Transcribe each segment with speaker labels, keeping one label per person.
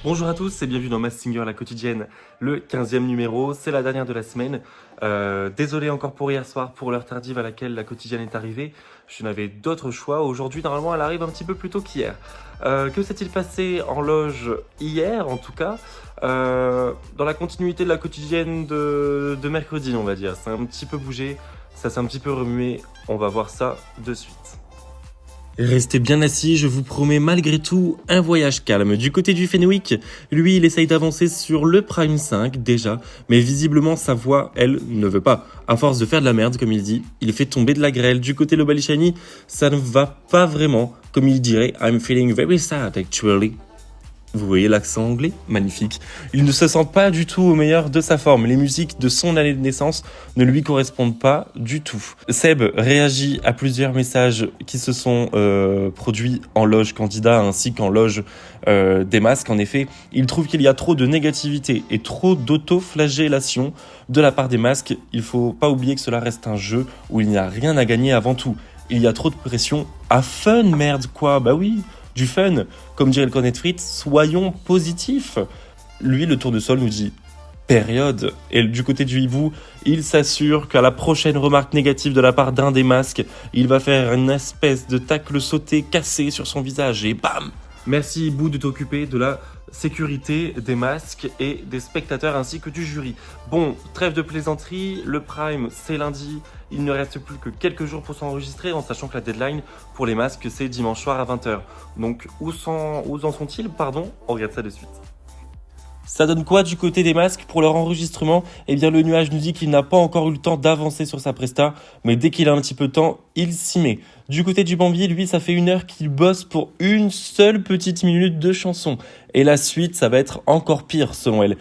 Speaker 1: Bonjour à tous et bienvenue dans Masked Singer, la quotidienne, le 15e numéro, c'est la dernière de la semaine. Désolé encore pour hier soir, pour l'heure tardive à laquelle la quotidienne est arrivée. Je n'avais d'autres choix, aujourd'hui normalement elle arrive un petit peu plus tôt qu'hier. Que s'est-il passé en loge hier en tout cas dans la continuité de la quotidienne de mercredi on va dire, ça a un petit peu bougé, ça s'est un petit peu remué, on va voir ça de suite. Restez bien assis, je vous promets malgré tout un voyage calme. Du côté du Fenwick, lui, il essaye d'avancer sur le Prime 5 déjà, mais visiblement sa voix, elle, ne veut pas. À force de faire de la merde, comme il dit, il fait tomber de la grêle. Du côté Lobalishani, ça ne va pas vraiment, comme il dirait, I'm feeling very sad actually. Vous voyez l'accent anglais? Magnifique. Il ne se sent pas du tout au meilleur de sa forme. Les musiques de son année de naissance ne lui correspondent pas du tout. Seb réagit à plusieurs messages qui se sont produits en loge candidat ainsi qu'en loge des masques. En effet, il trouve qu'il y a trop de négativité et trop d'auto-flagellation de la part des masques. Il faut pas oublier que cela reste un jeu où il n'y a rien à gagner avant tout. Il y a trop de pression. À fun, merde, quoi. Bah oui, du fun. Comme dirait le Cornet Fritz, soyons positifs. Lui, le tour de sol nous dit période. Et du côté du hibou, il s'assure qu'à la prochaine remarque négative de la part d'un des masques, il va faire une espèce de tacle sauté cassé sur son visage et bam! Merci hibou de t'occuper de la sécurité des masques et des spectateurs ainsi que du jury. Bon, trêve de plaisanterie, le Prime c'est lundi, il ne reste plus que quelques jours pour s'enregistrer en sachant que la deadline pour les masques c'est dimanche soir à 20h. Donc où en sont-ils, pardon? On regarde ça de suite. Ça donne quoi du côté des masques pour leur enregistrement? Eh bien le nuage nous dit qu'il n'a pas encore eu le temps d'avancer sur sa presta, mais dès qu'il a un petit peu de temps, il s'y met. Du côté du Bambi, lui, ça fait 1 heure qu'il bosse pour une seule petite minute de chanson. Et la suite, ça va être encore pire selon elle.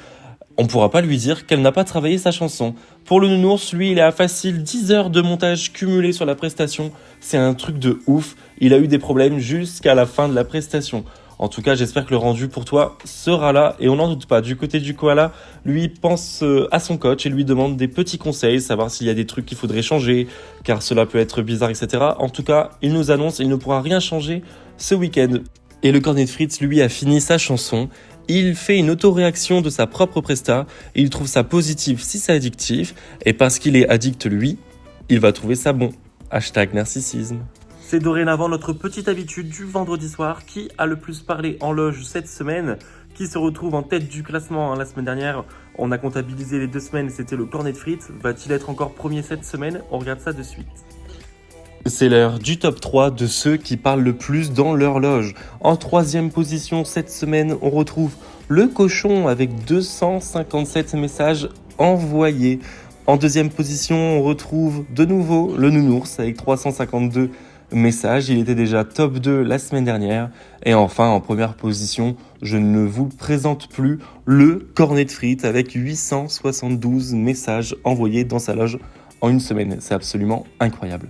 Speaker 1: On pourra pas lui dire qu'elle n'a pas travaillé sa chanson. Pour le nounours, lui, il est à facile 10 heures de montage cumulé sur la prestation. C'est un truc de ouf. Il a eu des problèmes jusqu'à la fin de la prestation. En tout cas, j'espère que le rendu pour toi sera là et on n'en doute pas. Du côté du koala, lui pense à son coach et lui demande des petits conseils, savoir s'il y a des trucs qu'il faudrait changer, car cela peut être bizarre, etc. En tout cas, il nous annonce qu'il ne pourra rien changer ce week-end. Et le Cornet Fritz, lui, a fini sa chanson. Il fait une autoréaction de sa propre presta et il trouve ça positif si c'est addictif. Et parce qu'il est addict, lui, il va trouver ça bon. #narcissisme. C'est dorénavant notre petite habitude du vendredi soir qui a le plus parlé en loge cette semaine, qui se retrouve en tête du classement. La semaine dernière, on a comptabilisé les 2 semaines, c'était le Cornet Fritz. Va-t-il être encore premier cette semaine? On regarde ça de suite. C'est l'heure du top 3 de ceux qui parlent le plus dans leur loge. En 3e position cette semaine, on retrouve le cochon avec 257 messages envoyés. En 2e position, on retrouve de nouveau le nounours avec 352 messages. Il était déjà top 2 la semaine dernière. Et enfin, en 1re position, je ne vous présente plus le Cornet Fritz avec 872 messages envoyés dans sa loge en 1 semaine. C'est absolument incroyable.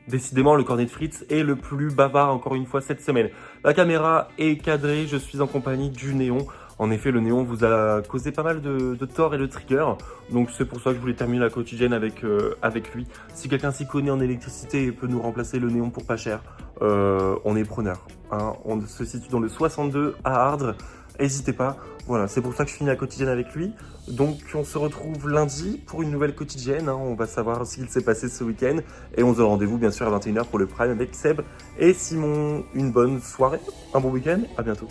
Speaker 1: Décidément, le Cornet Fritz est le plus bavard encore une fois cette semaine. La caméra est cadrée, je suis en compagnie du néon. En effet, le néon vous a causé pas mal de tort et de trigger. Donc c'est pour ça que je voulais terminer la quotidienne avec lui. Si quelqu'un s'y connaît en électricité et peut nous remplacer le néon pour pas cher, on est preneur. Hein. On se situe dans le 62 à Ardres. N'hésitez pas. Voilà, c'est pour ça que je finis la quotidienne avec lui. Donc on se retrouve lundi pour une nouvelle quotidienne. Hein. On va savoir ce qu'il s'est passé ce week-end. Et on se donne rendez-vous bien sûr à 21h pour le Prime avec Seb et Simon. Une bonne soirée, un bon week-end. À bientôt.